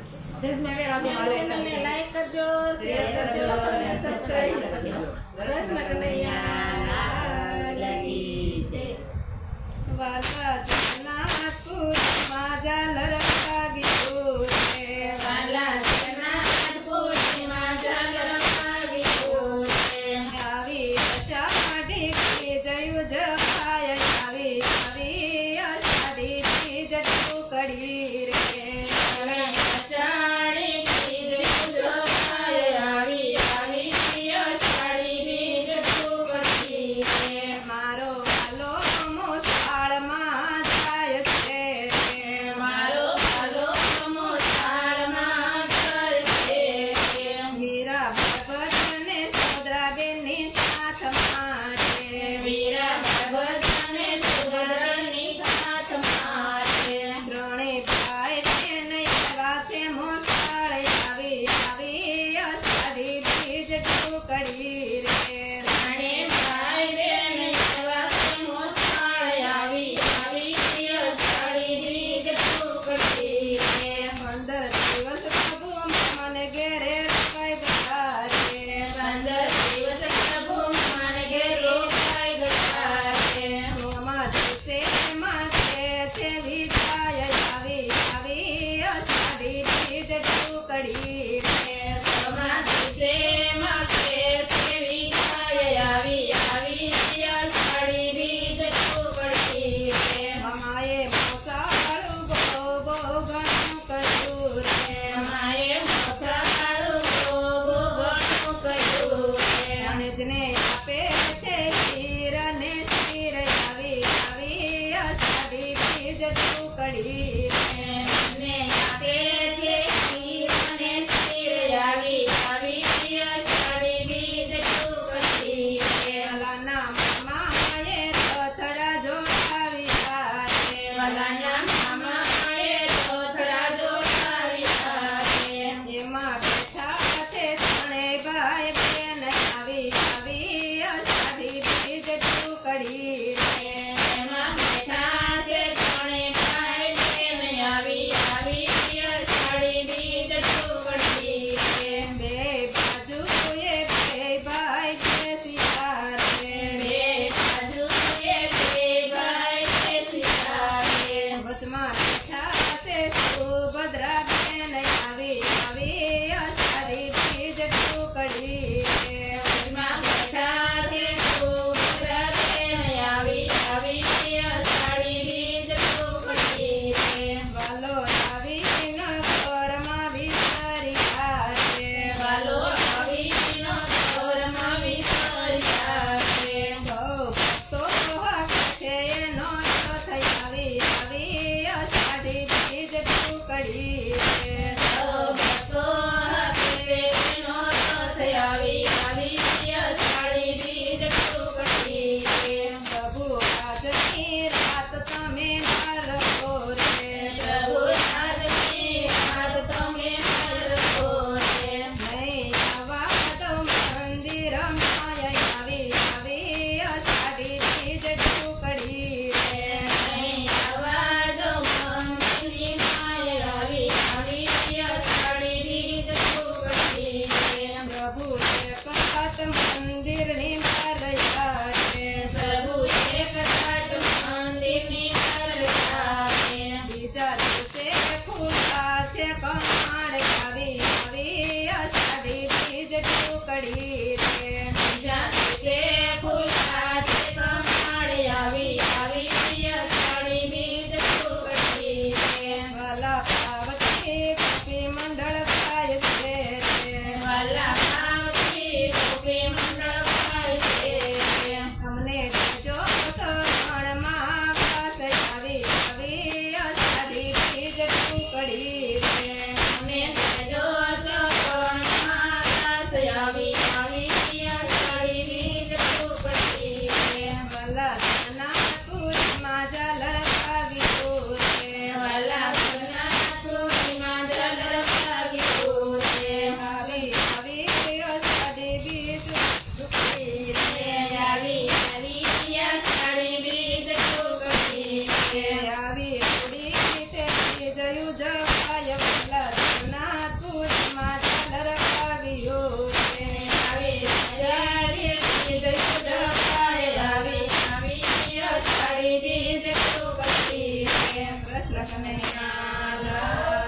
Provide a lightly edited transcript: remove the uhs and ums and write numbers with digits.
ચેનલને લાઈક કરજો, શેર કરજો અને સબસ્ક્રાઇબ કરજો. કૃષ્ણ કનૈયા લાગી જય. વાલા જગન્નાથપુરીમાં ઝાલર વાગ્યું રે. વાલા જગન્નાથપુરીમાં ઝાલર વાગ્યું રે. આવી અષાઢી બીજ ઉજવાય, આવી અષાઢી બીજ ટુકડી રે. અષાઢી બીજ ઉજવાય, આવી અષાઢી બીજ ટુકડી રે. મારો વાલો મોસાળમાં જાય છે, મારો વાલો મોસાળમાં જાય છે. વીરા ભગવતને સુભદ્રાબેનની સાથમાં છે, વીરા ભગવતને સુભદ્રાની સાથમાં છે. ત્રણેય ભાઈ બહેન એવા છે મોસાળ, આવી અષાઢી બીજ ટુકડી રે. ત્રણેય ભાઈ બહેન એવા છે મોસાળ, આવી અષાઢી બીજ ટુકડી રે. 15 દિવસ પ્રભુ મને ઘેરે રોકાઈ ગયા રે. 15 દિવસ પ્રભુ મને ઘેરે રોકાઈ ગયા રે. મોમાં દિવસે માથે છે વિદાય, આવી અષાઢી બીજ ટુકડી રે. મોમાં દિવસે માથે છે વિદાય, આવી અષાઢી બીજ ટુકડી રે. મમાએ મોસાળું બહુ ઘણું કર્યું રે. મમાએ મોસાળું બહુ ઘણું કર્યું રે. ગણેશને આપે છે શીર ને શીર, આવી અષાઢી બીજ ટુકડી રે. ગણેશને આપે છે શીર ને શીર, આવી અષાઢી બીજ ટુકડી રે. મલાના મામાએ રથડા જોડાવ્યા રે. મલાના મામાએ રથડા જોડાવ્યા રે. એમાં બેઠા છે ત્રણેય ભાઈ બહેન, આવી અષાઢી બીજ ટુકડી રે. એમાં બેઠા છે ત્રણેય ભાઈ બહેન, આવી અષાઢી બીજ ટુકડી રે. બે બાજુએ બે ભાઈ બેસ્યા રે. બે બાજુએ બે ભાઈ બેસ્યા રે. વચમાં બેઠા છે સુભદ્રાબેન, આવી અષાઢી બીજ ટુકડી રે. વચમાં બેઠા છે સુભદ્રાબેન, આવી અષાઢી બીજ ટુકડી રે. વાલો આવીનો ઘરમાં વિચાર્યા રે. વાલો આવીનો ઘરમાં વિચાર્યા રે. બહુ ભક્તો છે એનો રથ, આવી અષાઢી બીજ ટુકડી રે. બહુ ભક્તો છે એનો રથ, આવી અષાઢી બીજ ટુકડી રે. પ્રભુ આજની રાત તમે મારવો રે. પ્રભુ આજની રાત તમે મારવો રે. નહીં આવવા દો મંદિરમાં, આવી અષાઢી બીજ ટુકડી રે. નહીં આવવા દો મંદિરમાં, આવી અષાઢી બીજ ટુકડી રે. પ્રભુ એક મંદિરની બહાર રહ્યા રે. પ્રભુ એક મંદિરની બહાર રહ્યા રે. બીજા દિવસે ખુલ્લા છે કમાડ, આવી અષાઢી બીજ ટુકડી રે. બીજા દિવસે ખુલ્લા છે કમાડ, આવી અષાઢી બીજ ટુકડી રે. વાલા પાર્વતી ગોપી મંડળ ગાય છે રે. વાલા પાર્વતી ગોપી મંડળ ગાય છે રે. અમને દેજો શ્રવણમાં વાસ, આવી અષાઢી બીજ ટુકડી રે. અમને દેજો શ્રવણમાં વાસ, આવી અષાઢી બીજ ટુકડી રે. વાલા જગન્નાથપુરીમાં ઝાલર વાગ્યું રે. વાલા જગન્નાથપુરીમાં કનૈયા લાલ